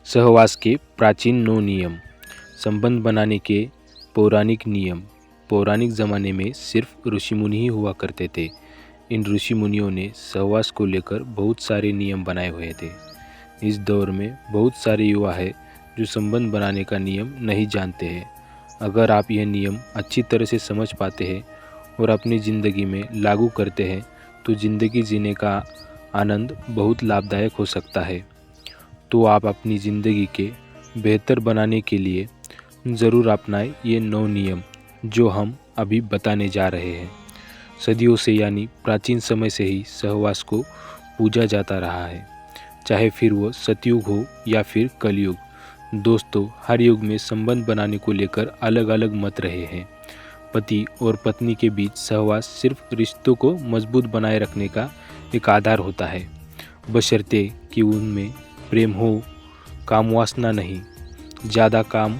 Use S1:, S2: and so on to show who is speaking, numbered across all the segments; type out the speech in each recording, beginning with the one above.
S1: सहवास के प्राचीन 9 नियम। संबंध बनाने के पौराणिक नियम। पौराणिक ज़माने में सिर्फ ऋषि मुनि ही हुआ करते थे। इन ऋषि मुनियों ने सहवास को लेकर बहुत सारे नियम बनाए हुए थे। इस दौर में बहुत सारे युवा हैं जो संबंध बनाने का नियम नहीं जानते हैं। अगर आप यह नियम अच्छी तरह से समझ पाते हैं और अपनी ज़िंदगी में लागू करते हैं तो ज़िंदगी जीने का आनंद बहुत लाभदायक हो सकता है। तो आप अपनी ज़िंदगी के बेहतर बनाने के लिए ज़रूर अपनाएं ये 9 नियम जो हम अभी बताने जा रहे हैं। सदियों से यानी प्राचीन समय से ही सहवास को पूजा जाता रहा है, चाहे फिर वो सतयुग हो या फिर कलयुग। दोस्तों, हर युग में संबंध बनाने को लेकर अलग अलग मत रहे हैं। पति और पत्नी के बीच सहवास सिर्फ रिश्तों को मजबूत बनाए रखने का एक आधार होता है, बशर्ते कि उनमें प्रेम हो, काम वासना नहीं। ज़्यादा काम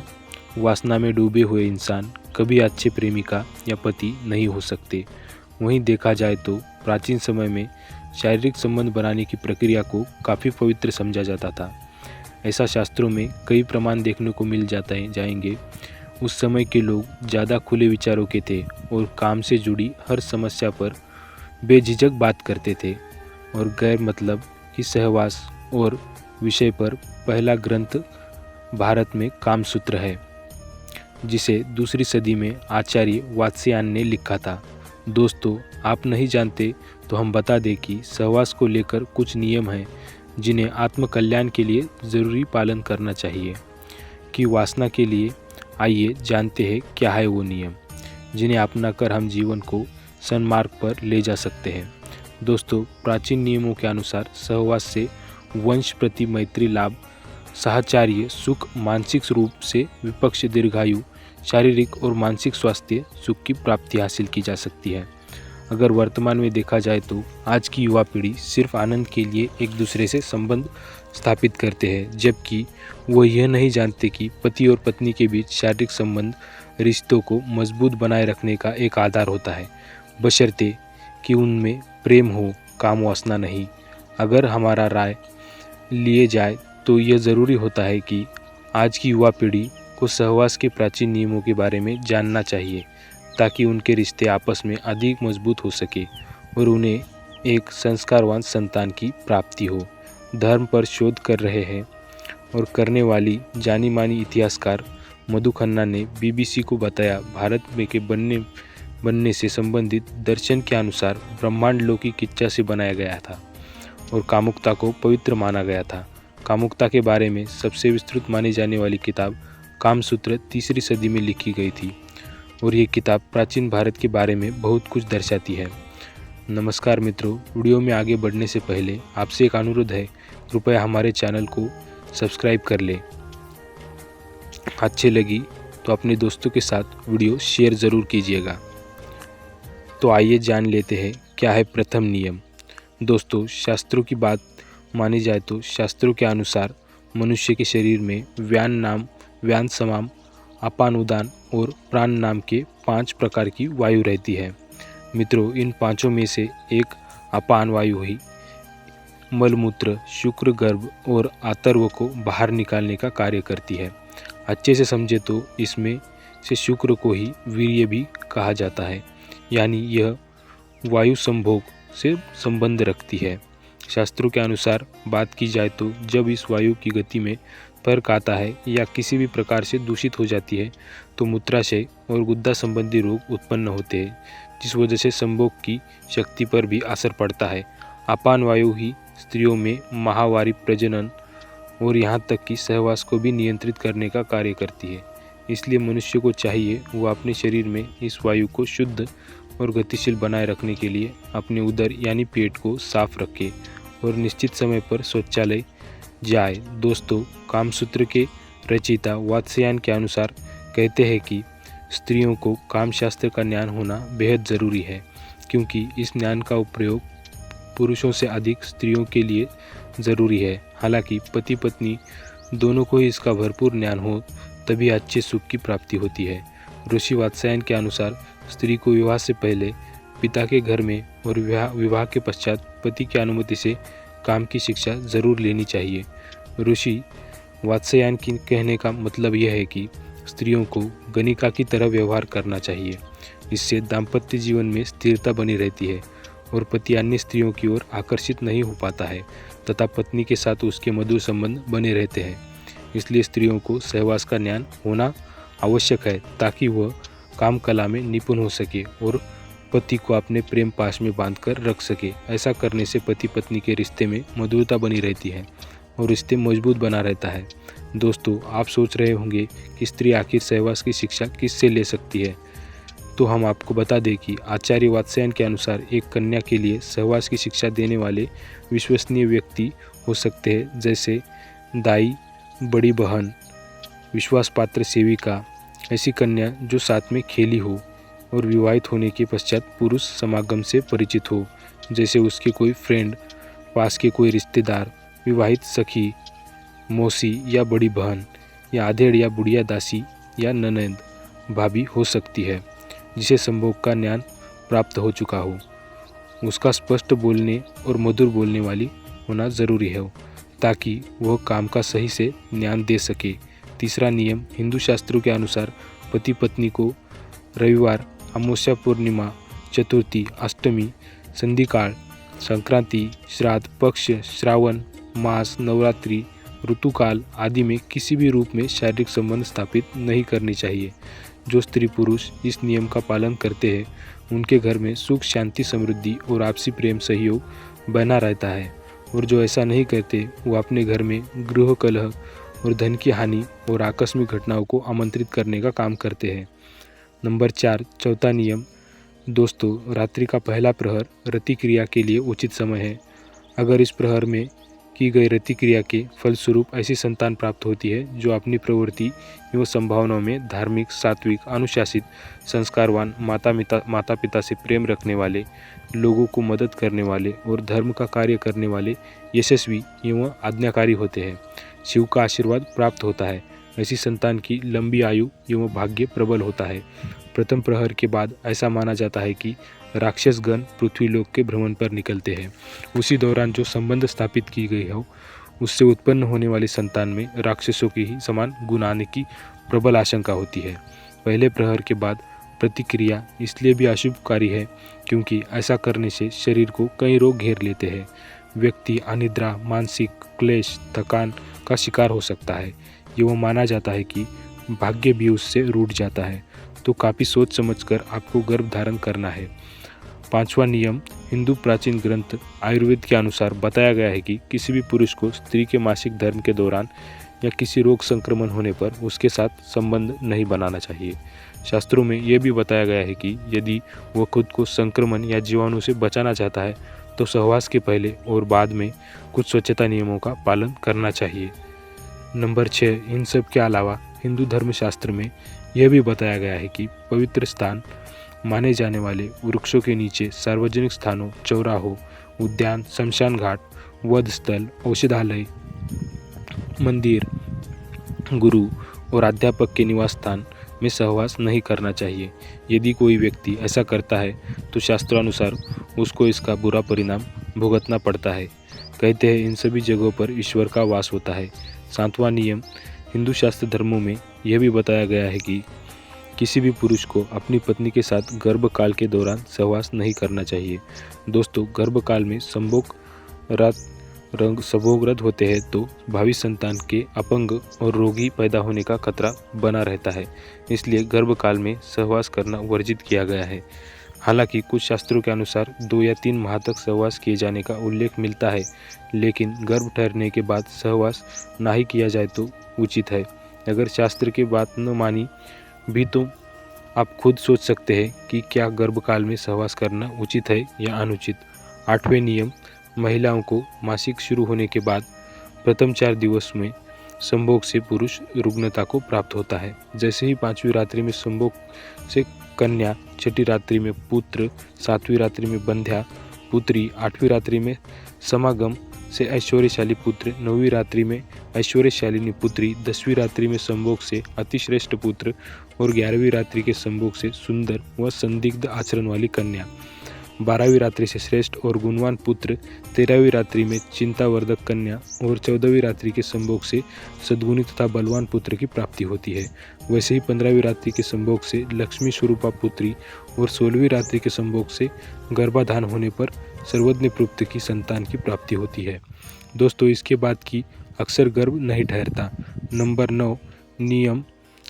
S1: वासना में डूबे हुए इंसान कभी अच्छे प्रेमिका या पति नहीं हो सकते। वहीं देखा जाए तो प्राचीन समय में शारीरिक संबंध बनाने की प्रक्रिया को काफ़ी पवित्र समझा जाता था। ऐसा शास्त्रों में कई प्रमाण देखने को मिल जाएंगे। उस समय के लोग ज़्यादा खुले विचारों के थे और काम से जुड़ी हर समस्या पर बेझिझक बात करते थे और गैर मतलब की सहवास और विषय पर पहला ग्रंथ भारत में कामसूत्र है, जिसे दूसरी सदी में आचार्य वात्स्यायन ने लिखा था। दोस्तों, आप नहीं जानते तो हम बता दें कि सहवास को लेकर कुछ नियम हैं जिन्हें आत्मकल्याण के लिए ज़रूरी पालन करना चाहिए। कि वासना के लिए आइए जानते हैं क्या है वो नियम जिन्हें अपनाकर हम जीवन को सन्मार्ग पर ले जा सकते हैं। दोस्तों, प्राचीन नियमों के अनुसार सहवास से वंश प्रति मैत्री लाभ, साहचर्य सुख, मानसिक रूप से विपक्ष दीर्घायु, शारीरिक और मानसिक स्वास्थ्य सुख की प्राप्ति हासिल की जा सकती है। अगर वर्तमान में देखा जाए तो आज की युवा पीढ़ी सिर्फ आनंद के लिए एक दूसरे से संबंध स्थापित करते हैं, जबकि वो यह नहीं जानते कि पति और पत्नी के बीच शारीरिक संबंध रिश्तों को मजबूत बनाए रखने का एक आधार होता है, बशर्ते कि उनमें प्रेम हो, काम वासना नहीं। अगर हमारा राय लिए जाए तो यह ज़रूरी होता है कि आज की युवा पीढ़ी को सहवास के प्राचीन नियमों के बारे में जानना चाहिए, ताकि उनके रिश्ते आपस में अधिक मजबूत हो सके और उन्हें एक संस्कारवान संतान की प्राप्ति हो। धर्म पर शोध कर रहे हैं और करने वाली जानी मानी इतिहासकार मधु खन्ना ने BBC को बताया, भारत में के बनने से संबंधित दर्शन के अनुसार ब्रह्मांड लौकिक इच्छा से बनाया गया था और कामुकता को पवित्र माना गया था। कामुकता के बारे में सबसे विस्तृत मानी जाने वाली किताब कामसूत्र 3री सदी में लिखी गई थी और ये किताब प्राचीन भारत के बारे में बहुत कुछ दर्शाती है। नमस्कार मित्रों, वीडियो में आगे बढ़ने से पहले आपसे एक अनुरोध है, कृपया हमारे चैनल को सब्सक्राइब कर लें। अच्छी लगी तो अपने दोस्तों के साथ वीडियो शेयर ज़रूर कीजिएगा। तो आइए जान लेते हैं क्या है प्रथम नियम। दोस्तों, शास्त्रों की बात मानी जाए तो शास्त्रों के अनुसार मनुष्य के शरीर में व्यान समाम, अपान उदान और प्राण नाम के 5 प्रकार की वायु रहती है। मित्रों, इन पांचों में से एक अपान वायु ही मलमूत्र, शुक्र, गर्भ और आतर्व को बाहर निकालने का कार्य करती है। अच्छे से समझे तो इसमें से शुक्र को ही वीर्य भी कहा जाता है, यानी यह वायु संभोग से संबंध रखती है। शास्त्रों के अनुसार बात की जाए तो जब इस वायु की गति में फर्क आता है या किसी भी प्रकार से दूषित हो जाती है तो मूत्राशय और गुद्दा संबंधी रोग उत्पन्न होते हैं, जिस वजह से संभोग की शक्ति पर भी असर पड़ता है। अपान वायु ही स्त्रियों में माहवारी, प्रजनन और यहाँ तक कि सहवास को भी नियंत्रित करने का कार्य करती है। इसलिए मनुष्य को चाहिए वह अपने शरीर में इस वायु को शुद्ध और गतिशील बनाए रखने के लिए अपने उदर यानी पेट को साफ रखे और निश्चित समय पर शौचालय जाए। दोस्तों, कामसूत्र के रचयिता वात्स्यायन के अनुसार कहते हैं कि स्त्रियों को कामशास्त्र का ज्ञान होना बेहद ज़रूरी है, क्योंकि इस ज्ञान का प्रयोग पुरुषों से अधिक स्त्रियों के लिए ज़रूरी है। हालांकि पति पत्नी दोनों को ही इसका भरपूर ज्ञान हो तभी अच्छे सुख की प्राप्ति होती है। ऋषि वात्स्यायन के अनुसार स्त्री को विवाह से पहले पिता के घर में और विवाह के पश्चात पति की अनुमति से काम की शिक्षा जरूर लेनी चाहिए। ऋषि वात्स्यायन की कहने का मतलब यह है कि स्त्रियों को गणिका की तरह व्यवहार करना चाहिए। इससे दाम्पत्य जीवन में स्थिरता बनी रहती है और पति अन्य स्त्रियों की ओर आकर्षित नहीं हो पाता है तथा पत्नी के साथ उसके मधुर संबंध बने रहते हैं। इसलिए स्त्रियों को सहवास का ज्ञान होना आवश्यक है ताकि वह काम कला में निपुण हो सके और पति को अपने प्रेम पाश में बांधकर रख सके। ऐसा करने से पति पत्नी के रिश्ते में मधुरता बनी रहती है और रिश्ते मजबूत बना रहता है। दोस्तों, आप सोच रहे होंगे कि स्त्री आखिर सहवास की शिक्षा किससे ले सकती है, तो हम आपको बता दें कि आचार्य वात्स्यायन के अनुसार एक कन्या के लिए सहवास की शिक्षा देने वाले विश्वसनीय व्यक्ति हो सकते हैं, जैसे दाई, बड़ी बहन, विश्वास पात्र सेविका, ऐसी कन्या जो साथ में खेली हो और विवाहित होने के पश्चात पुरुष समागम से परिचित हो, जैसे उसके कोई फ्रेंड, पास के कोई रिश्तेदार, विवाहित सखी, मौसी या बड़ी बहन, या आधेड़ या बुढ़िया दासी या ननद, भाभी हो सकती है, जिसे संभोग का ज्ञान प्राप्त हो चुका हो। उसका स्पष्ट बोलने और मधुर बोलने वाली होना ज़रूरी है ताकि वह काम का सही से ज्ञान दे सके। तीसरा नियम, हिंदू शास्त्रों के अनुसार पति पत्नी को रविवार, अमावस्या, पूर्णिमा, चतुर्थी, अष्टमी, संधिकाल, संक्रांति, श्राद्ध पक्ष, श्रावण मास, नवरात्रि, ऋतुकाल आदि में किसी भी रूप में शारीरिक संबंध स्थापित नहीं करनी चाहिए। जो स्त्री पुरुष इस नियम का पालन करते हैं उनके घर में सुख, शांति, समृद्धि और आपसी प्रेम सहयोग बना रहता है, और जो ऐसा नहीं करते वो अपने घर में गृह कलह और धन की हानि और आकस्मिक घटनाओं को आमंत्रित करने का काम करते हैं। नंबर 4, चौथा नियम। दोस्तों, रात्रि का पहला प्रहर रति क्रिया के लिए उचित समय है। अगर इस प्रहर में की गई रति क्रिया के फलस्वरूप ऐसी संतान प्राप्त होती है जो अपनी प्रवृत्ति एवं संभावनाओं में धार्मिक, सात्विक, अनुशासित, संस्कारवान, माता पिता से प्रेम रखने वाले, लोगों को मदद करने वाले और धर्म का कार्य करने वाले, यशस्वी एवं आज्ञाकारी होते हैं, शिव का आशीर्वाद प्राप्त होता है। ऐसी संतान की लंबी आयु एवं भाग्य प्रबल होता है। प्रथम प्रहर के बाद ऐसा माना जाता है कि राक्षसगण पृथ्वीलोक के भ्रमण पर निकलते हैं। उसी दौरान जो संबंध स्थापित की गई हो उससे उत्पन्न होने वाली संतान में राक्षसों की ही समान गुण आने की प्रबल आशंका होती है। पहले प्रहर के बाद प्रतिक्रिया इसलिए भी अशुभकारी है क्योंकि ऐसा करने से शरीर को कई रोग घेर लेते हैं। व्यक्ति अनिद्रा, मानसिक क्लेश, थकान का शिकार हो सकता है। एवं माना जाता है कि भाग्य भी उससे रूठ जाता है। तो काफ़ी सोच समझकर आपको गर्भ धारण करना है। 5वां नियम, हिंदू प्राचीन ग्रंथ आयुर्वेद के अनुसार बताया गया है कि किसी भी पुरुष को स्त्री के मासिक धर्म के दौरान या किसी रोग संक्रमण होने पर उसके साथ संबंध नहीं बनाना चाहिए। शास्त्रों में यह भी बताया गया है कि यदि वह खुद को संक्रमण या जीवाणु से बचाना चाहता है तो सहवास के पहले और बाद में कुछ स्वच्छता नियमों का पालन करना चाहिए। नंबर 6, इन सब के अलावा हिंदू धर्मशास्त्र में यह भी बताया गया है कि पवित्र स्थान माने जाने वाले वृक्षों के नीचे, सार्वजनिक स्थानों, चौराहों, उद्यान, शमशान घाट, वध स्थल, औषधालय, मंदिर, गुरु और अध्यापक के निवास स्थान में सहवास नहीं करना चाहिए। यदि कोई व्यक्ति ऐसा करता है तो शास्त्रानुसार उसको इसका बुरा परिणाम भुगतना पड़ता है। कहते हैं इन सभी जगहों पर ईश्वर का वास होता है। 7वां नियम, हिंदू शास्त्र धर्मों में यह भी बताया गया है कि किसी भी पुरुष को अपनी पत्नी के साथ गर्भकाल के दौरान सहवास नहीं करना चाहिए। दोस्तों, गर्भकाल में संभोग रद्द होते हैं तो भावी संतान के अपंग और रोगी पैदा होने का खतरा बना रहता है। इसलिए गर्भकाल में सहवास करना वर्जित किया गया है। हालांकि कुछ शास्त्रों के अनुसार 2 या 3 माह तक सहवास किए जाने का उल्लेख मिलता है, लेकिन गर्भ ठहरने के बाद सहवास ना ही किया जाए तो उचित है। अगर शास्त्र की बात न मानी भी तो आप खुद सोच सकते हैं कि क्या गर्भकाल में सहवास करना उचित है या अनुचित। 8वें नियम, महिलाओं को मासिक शुरू होने के बाद प्रथम 4 दिवस में संभोग से पुरुष रुग्णता को प्राप्त होता है। जैसे ही 5वीं रात्रि में संभोग से कन्या, 6ठी रात्रि में पुत्र, 7वीं रात्रि में बंध्या पुत्री, 8वीं रात्रि में समागम से ऐश्वर्यशाली पुत्र, 9वीं रात्रि में ऐश्वर्यशालिनी पुत्री, 10वीं रात्रि में संभोग से अतिश्रेष्ठ पुत्र और 11वीं रात्रि के संभोग से सुंदर व संदिग्ध आचरण वाली कन्या। 12वीं रात्रि से श्रेष्ठ और गुणवान पुत्र, 13वीं रात्रि में चिंतावर्धक कन्या और 14वीं रात्रि के संभोग से सद्गुणी तथा बलवान पुत्र की प्राप्ति होती है। वैसे ही 15वीं रात्रि के संभोग से लक्ष्मी स्वरूपा पुत्री और 16वीं रात्रि के संभोग से गर्भाधान होने पर सर्वज्ञ पुत्र की संतान की प्राप्ति होती है। दोस्तों, इसके बाद की अक्सर गर्भ नहीं ठहरता। नंबर 9 नियम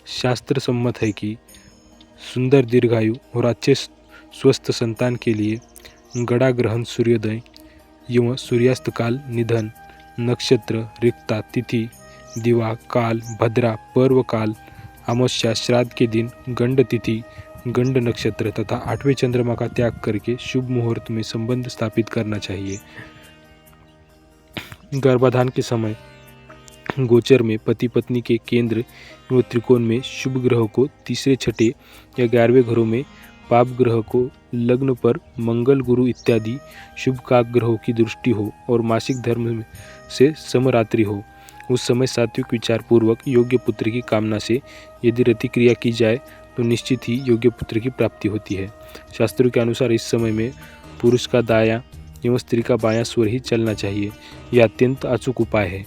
S1: शास्त्र सम्मत है कि सुंदर दीर्घायु और अच्छे स्वस्थ संतान के लिए गड़ा ग्रहण, सूर्योदय एवं सूर्यास्त काल, निधन, नक्षत्र, रिक्ता, तिथि, दिवा, काल, भद्रा, पर्व काल, अमावस्या, श्राद्ध के दिन, गंड तिथि, गंड नक्षत्र तथा 8वें चंद्रमा का त्याग करके शुभ मुहूर्त में संबंध स्थापित करना चाहिए। गर्भाधान के समय गोचर में पति पत्नी के केंद्र एवं त्रिकोण में शुभ ग्रह को तीसरे, छठे या 11वें घरों में, पाप ग्रह को लग्न पर मंगल, गुरु इत्यादि शुभ काक ग्रहों की दृष्टि हो और मासिक धर्म से समरात्रि हो, उस समय सात्विक विचार पूर्वक योग्य पुत्र की कामना से यदि रति क्रिया की जाए तो निश्चित ही योग्य पुत्र की प्राप्ति होती है। शास्त्रों के अनुसार इस समय में पुरुष का दायां एवं स्त्री का बायां स्वर ही चलना चाहिए। यह अत्यंत अचूक उपाय है।